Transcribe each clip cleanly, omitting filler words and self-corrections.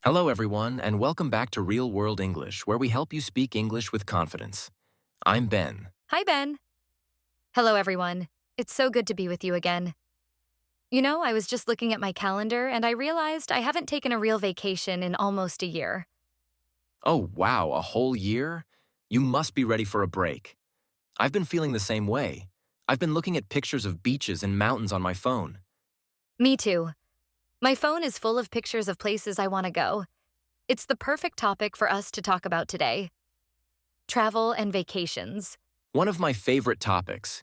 Hello, everyone, and welcome back to Real World English, where we help you speak English with confidence. I'm Ben. Hi, Ben. Hello, everyone. It's so good to be with you again. I was just looking at my calendar and I realized I haven't taken a real vacation in almost a year. Oh, wow, a whole year? You must be ready for a break. I've been feeling the same way. I've been looking at pictures of beaches and mountains on my phone. Me too. My phone is full of pictures of places I want to go. It's the perfect topic for us to talk about today: travel and vacations. One of my favorite topics.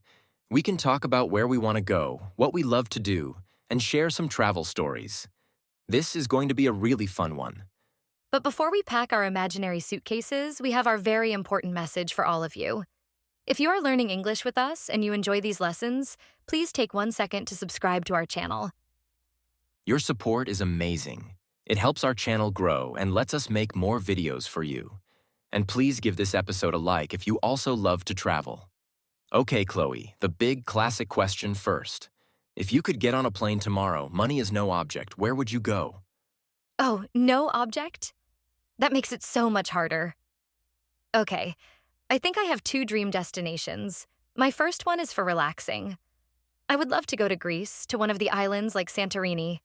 We can talk about where we want to go, what we love to do, and share some travel stories. This is going to be a really fun one. But before we pack our imaginary suitcases, we have our very important message for all of you. If you are learning English with us and you enjoy these lessons, please take 1 second to subscribe to our channel. Your support is amazing. It helps our channel grow and lets us make more videos for you. And please give this episode a like if you also love to travel. Okay, Chloe, the big classic question first. If you could get on a plane tomorrow, money is no object, where would you go? Oh, no object? That makes it so much harder. Okay, I think I have two dream destinations. My first one is for relaxing. I would love to go to Greece, to one of the islands like Santorini.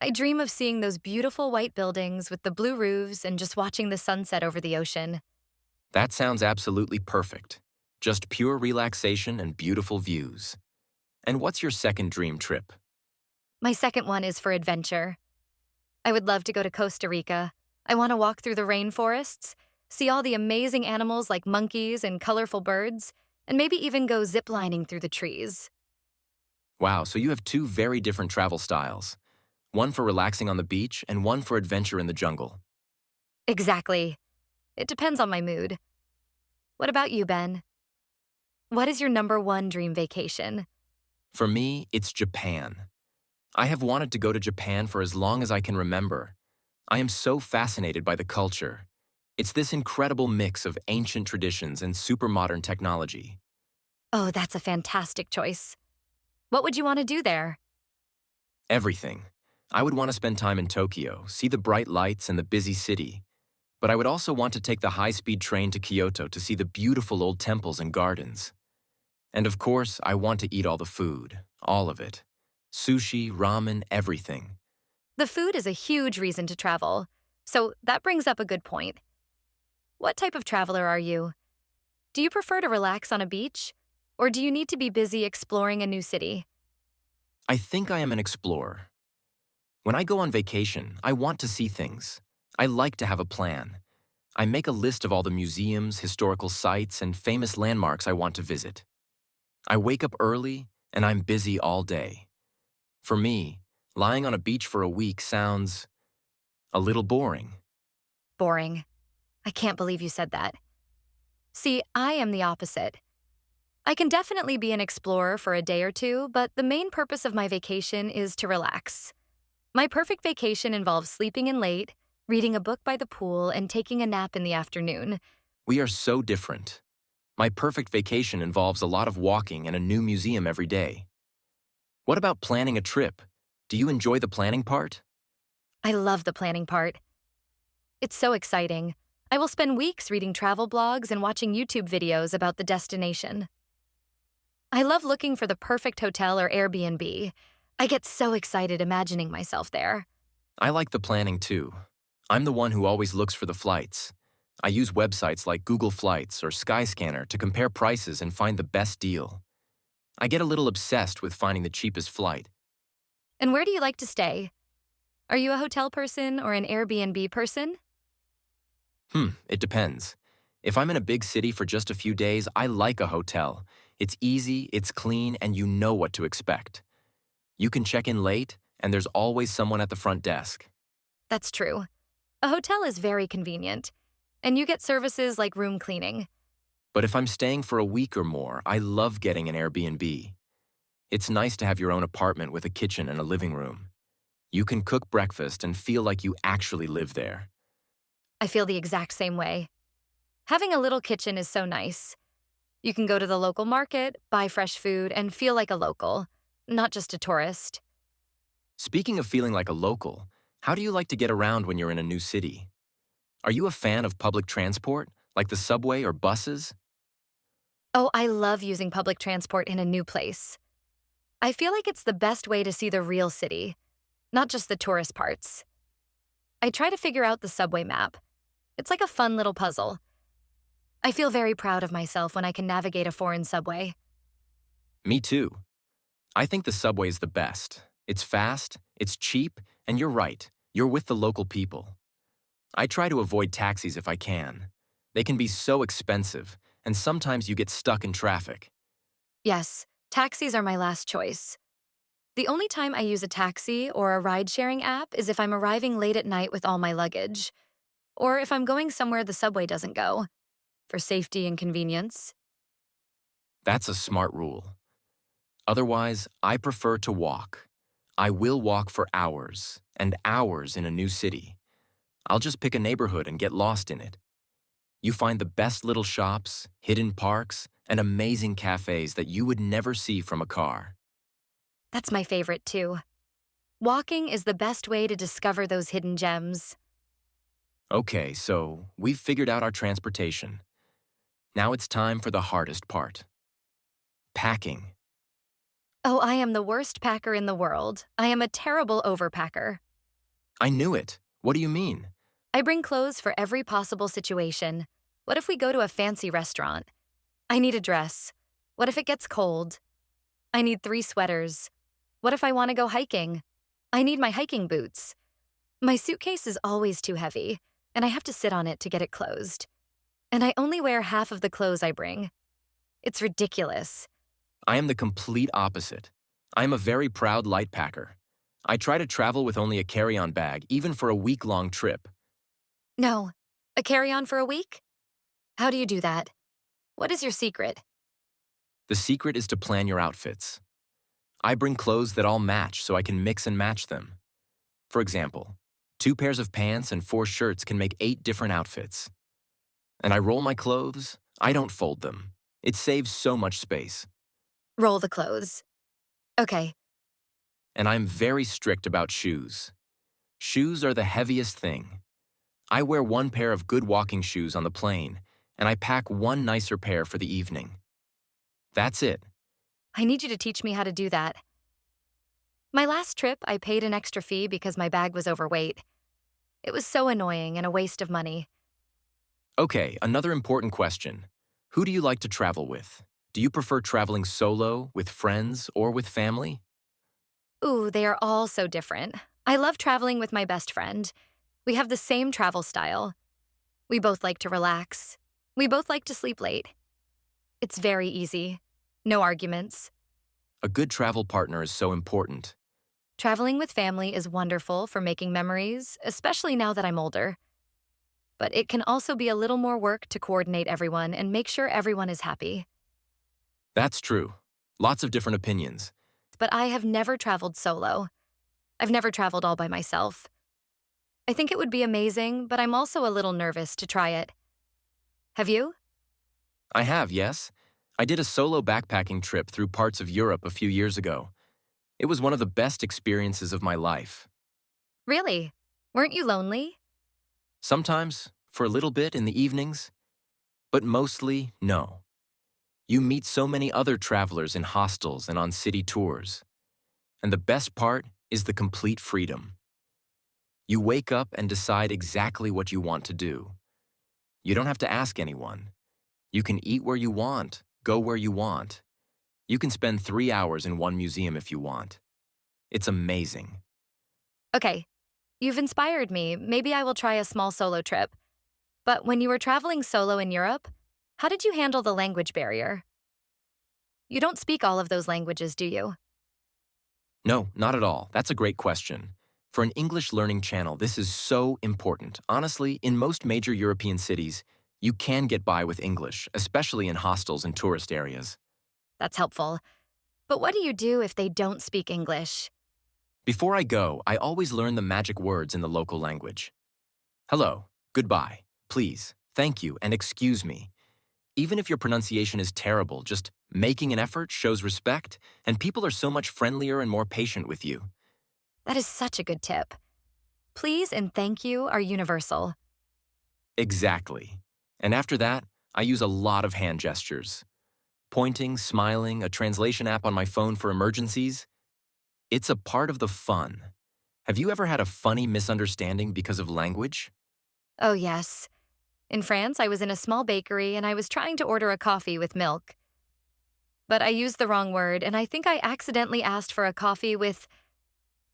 I dream of seeing those beautiful white buildings with the blue roofs and just watching the sunset over the ocean. That sounds absolutely perfect. Just pure relaxation and beautiful views. And what's your second dream trip? My second one is for adventure. I would love to go to Costa Rica. I want to walk through the rainforests, see all the amazing animals like monkeys and colorful birds, and maybe even go ziplining through the trees. Wow, so you have two very different travel styles. One for relaxing on the beach and one for adventure in the jungle. Exactly. It depends on my mood. What about you, Ben? What is your number one dream vacation? For me, it's Japan. I have wanted to go to Japan for as long as I can remember. I am so fascinated by the culture. It's this incredible mix of ancient traditions and super modern technology. Oh, that's a fantastic choice. What would you want to do there? Everything. I would want to spend time in Tokyo, see the bright lights and the busy city. But I would also want to take the high-speed train to Kyoto to see the beautiful old temples and gardens. And of course, I want to eat all the food, all of it. Sushi, ramen, everything. The food is a huge reason to travel, so that brings up a good point. What type of traveler are you? Do you prefer to relax on a beach, or do you need to be busy exploring a new city? I think I am an explorer. When I go on vacation, I want to see things. I like to have a plan. I make a list of all the museums, historical sites, and famous landmarks I want to visit. I wake up early, and I'm busy all day. For me, lying on a beach for a week sounds a little boring. Boring. I can't believe you said that. See, I am the opposite. I can definitely be an explorer for a day or two, but the main purpose of my vacation is to relax. My perfect vacation involves sleeping in late, reading a book by the pool, and taking a nap in the afternoon. We are so different. My perfect vacation involves a lot of walking and a new museum every day. What about planning a trip? Do you enjoy the planning part? I love the planning part. It's so exciting. I will spend weeks reading travel blogs and watching YouTube videos about the destination. I love looking for the perfect hotel or Airbnb. I get so excited imagining myself there. I like the planning too. I'm the one who always looks for the flights. I use websites like Google Flights or Skyscanner to compare prices and find the best deal. I get a little obsessed with finding the cheapest flight. And where do you like to stay? Are you a hotel person or an Airbnb person? It depends. If I'm in a big city for just a few days, I like a hotel. It's easy, it's clean, and you know what to expect. You can check in late, and there's always someone at the front desk. That's true. A hotel is very convenient, and you get services like room cleaning. But if I'm staying for a week or more, I love getting an Airbnb. It's nice to have your own apartment with a kitchen and a living room. You can cook breakfast and feel like you actually live there. I feel the exact same way. Having a little kitchen is so nice. You can go to the local market, buy fresh food, and feel like a local, not just a tourist. Speaking of feeling like a local, How do you like to get around when you're in a new city? Are you a fan of public transport, like the subway or buses? Oh, I love using public transport in a new place. I feel like it's the best way to see the real city, not just the tourist parts. I try to figure out the subway map. It's like a fun little puzzle. I feel very proud of myself when I can navigate a foreign subway. Me too. I think the subway is the best. It's fast, it's cheap, and you're right, you're with the local people. I try to avoid taxis if I can. They can be so expensive, and sometimes you get stuck in traffic. Yes, taxis are my last choice. The only time I use a taxi or a ride sharing app is if I'm arriving late at night with all my luggage, or if I'm going somewhere the subway doesn't go, for safety and convenience. That's a smart rule. Otherwise, I prefer to walk. I will walk for hours and hours in a new city. I'll just pick a neighborhood and get lost in it. You find the best little shops, hidden parks, and amazing cafes that you would never see from a car. That's my favorite too. Walking is the best way to discover those hidden gems. Okay, so we've figured out our transportation. Now it's time for the hardest part. Packing. Oh, I am the worst packer in the world. I am a terrible overpacker. I knew it. What do you mean? I bring clothes for every possible situation. What if we go to a fancy restaurant? I need a dress. What if it gets cold? I need 3 sweaters. What if I want to go hiking? I need my hiking boots. My suitcase is always too heavy, and I have to sit on it to get it closed. And I only wear half of the clothes I bring. It's ridiculous. I am the complete opposite. I am a very proud light packer. I try to travel with only a carry-on bag, even for a week-long trip. No. A carry-on for a week? How do you do that? What is your secret? The secret is to plan your outfits. I bring clothes that all match so I can mix and match them. For example, 2 pairs of pants and 4 shirts can make 8 different outfits. And I roll my clothes, I don't fold them. It saves so much space. Roll the clothes. Okay. And I'm very strict about shoes. Shoes are the heaviest thing. I wear 1 pair of good walking shoes on the plane, and I pack 1 nicer pair for the evening. That's it. I need you to teach me how to do that. My last trip, I paid an extra fee because my bag was overweight. It was so annoying and a waste of money. Okay, another important question. Who do you like to travel with? Do you prefer traveling solo, with friends, or with family? Ooh, they are all so different. I love traveling with my best friend. We have the same travel style. We both like to relax. We both like to sleep late. It's very easy. No arguments. A good travel partner is so important. Traveling with family is wonderful for making memories, especially now that I'm older. But it can also be a little more work to coordinate everyone and make sure everyone is happy. That's true. Lots of different opinions. But I have never traveled solo. I've never traveled all by myself. I think it would be amazing, but I'm also a little nervous to try it. Have you? I have, yes. I did a solo backpacking trip through parts of Europe a few years ago. It was one of the best experiences of my life. Really? Weren't you lonely? Sometimes, for a little bit in the evenings, but mostly, no. You meet so many other travelers in hostels and on city tours. And the best part is the complete freedom. You wake up and decide exactly what you want to do. You don't have to ask anyone. You can eat where you want, go where you want. You can spend 3 hours in one museum if you want. It's amazing. Okay, you've inspired me. Maybe I will try a small solo trip. But when you were traveling solo in Europe, how did you handle the language barrier? You don't speak all of those languages, do you? No, not at all. That's a great question. For an English learning channel, this is so important. Honestly, in most major European cities, you can get by with English, especially in hostels and tourist areas. That's helpful. But what do you do if they don't speak English? Before I go, I always learn the magic words in the local language. Hello, goodbye, please, thank you, and excuse me. Even if your pronunciation is terrible, just making an effort shows respect, and people are so much friendlier and more patient with you. That is such a good tip. Please and thank you are universal. Exactly. And after that, I use a lot of hand gestures. Pointing, smiling, a translation app on my phone for emergencies. It's a part of the fun. Have you ever had a funny misunderstanding because of language? Oh, yes. In France, I was in a small bakery and I was trying to order a coffee with milk. But I used the wrong word, and I think I accidentally asked for a coffee with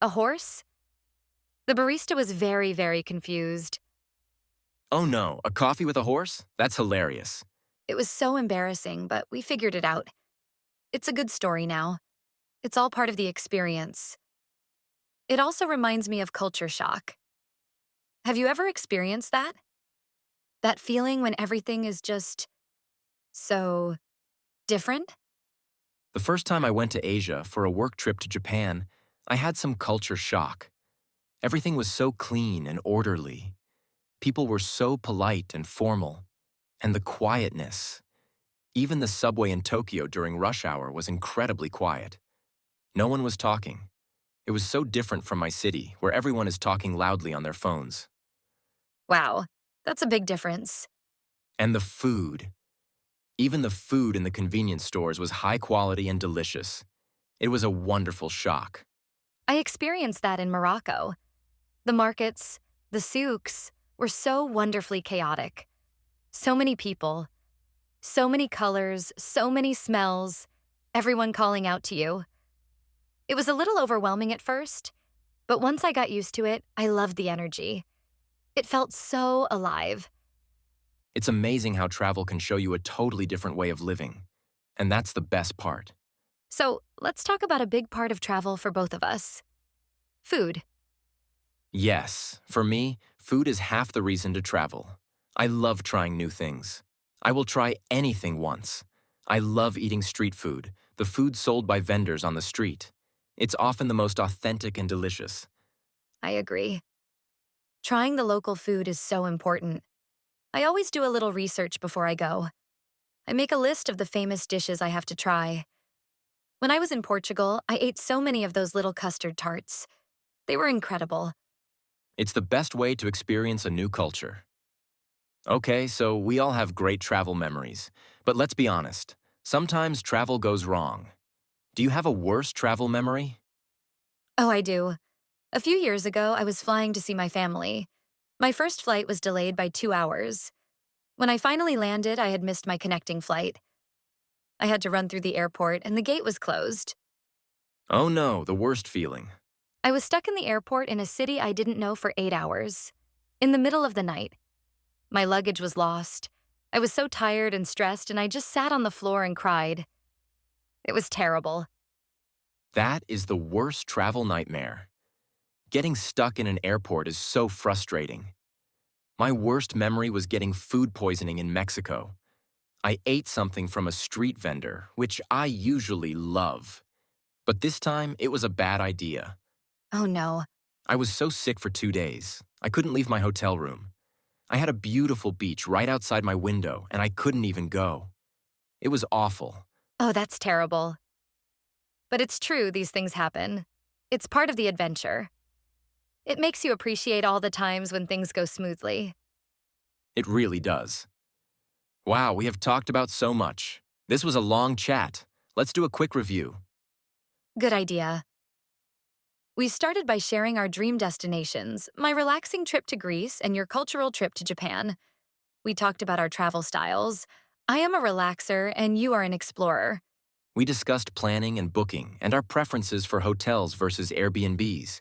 a horse? The barista was very, very confused. Oh no, a coffee with a horse? That's hilarious. It was so embarrassing, but we figured it out. It's a good story now. It's all part of the experience. It also reminds me of culture shock. Have you ever experienced that? That feeling when everything is just so different? The first time I went to Asia for a work trip to Japan, I had some culture shock. Everything was so clean and orderly. People were so polite and formal. And the quietness. Even the subway in Tokyo during rush hour was incredibly quiet. No one was talking. It was so different from my city, where everyone is talking loudly on their phones. Wow, that's a big difference. And the food. Even the food in the convenience stores was high quality and delicious. It was a wonderful shock. I experienced that in Morocco. The markets, the souks, were so wonderfully chaotic. So many people, so many colors, so many smells, everyone calling out to you. It was a little overwhelming at first, but once I got used to it, I loved the energy. It felt so alive. It's amazing how travel can show you a totally different way of living. And that's the best part. So let's talk about a big part of travel for both of us: food. Yes, for me, food is half the reason to travel. I love trying new things. I will try anything once. I love eating street food, the food sold by vendors on the street. It's often the most authentic and delicious. I agree. Trying the local food is so important. I always do a little research before I go. I make a list of the famous dishes I have to try. When I was in Portugal, I ate so many of those little custard tarts. They were incredible. It's the best way to experience a new culture. Okay, so we all have great travel memories. But let's be honest, sometimes travel goes wrong. Do you have a worse travel memory? Oh, I do. A few years ago, I was flying to see my family. My first flight was delayed by 2 hours. When I finally landed, I had missed my connecting flight. I had to run through the airport, and the gate was closed. Oh no, the worst feeling. I was stuck in the airport in a city I didn't know for 8 hours. In the middle of the night. My luggage was lost. I was so tired and stressed, and I just sat on the floor and cried. It was terrible. That is the worst travel nightmare. Getting stuck in an airport is so frustrating. My worst memory was getting food poisoning in Mexico. I ate something from a street vendor, which I usually love. But this time, it was a bad idea. Oh no. I was so sick for 2 days. I couldn't leave my hotel room. I had a beautiful beach right outside my window, and I couldn't even go. It was awful. Oh, that's terrible. But it's true, these things happen. It's part of the adventure. It makes you appreciate all the times when things go smoothly. It really does. Wow, we have talked about so much. This was a long chat. Let's do a quick review. Good idea. We started by sharing our dream destinations, my relaxing trip to Greece and your cultural trip to Japan. We talked about our travel styles. I am a relaxer and you are an explorer. We discussed planning and booking and our preferences for hotels versus Airbnbs.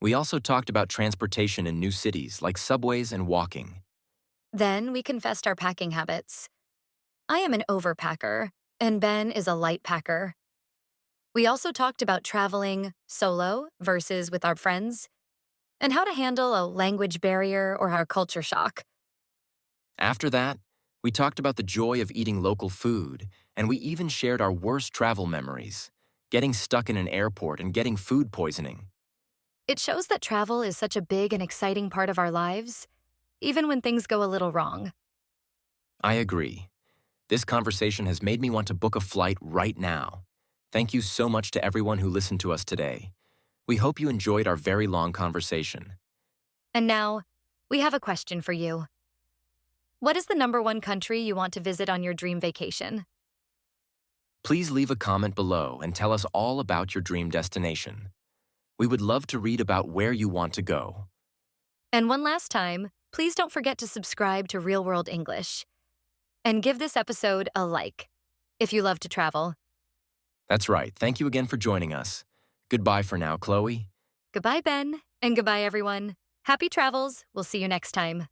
We also talked about transportation in new cities like subways and walking. Then we confessed our packing habits. I am an overpacker, and Ben is a light packer. We also talked about traveling solo versus with our friends, and how to handle a language barrier or our culture shock. After that, we talked about the joy of eating local food, and we even shared our worst travel memories, getting stuck in an airport and getting food poisoning. It shows that travel is such a big and exciting part of our lives, even when things go a little wrong. I agree. This conversation has made me want to book a flight right now. Thank you so much to everyone who listened to us today. We hope you enjoyed our very long conversation. And now, we have a question for you. What is the number one country you want to visit on your dream vacation? Please leave a comment below and tell us all about your dream destination. We would love to read about where you want to go. And one last time, please don't forget to subscribe to Real World English. And give this episode a like if you love to travel. That's right. Thank you again for joining us. Goodbye for now, Chloe. Goodbye, Ben, and goodbye, everyone. Happy travels. We'll see you next time.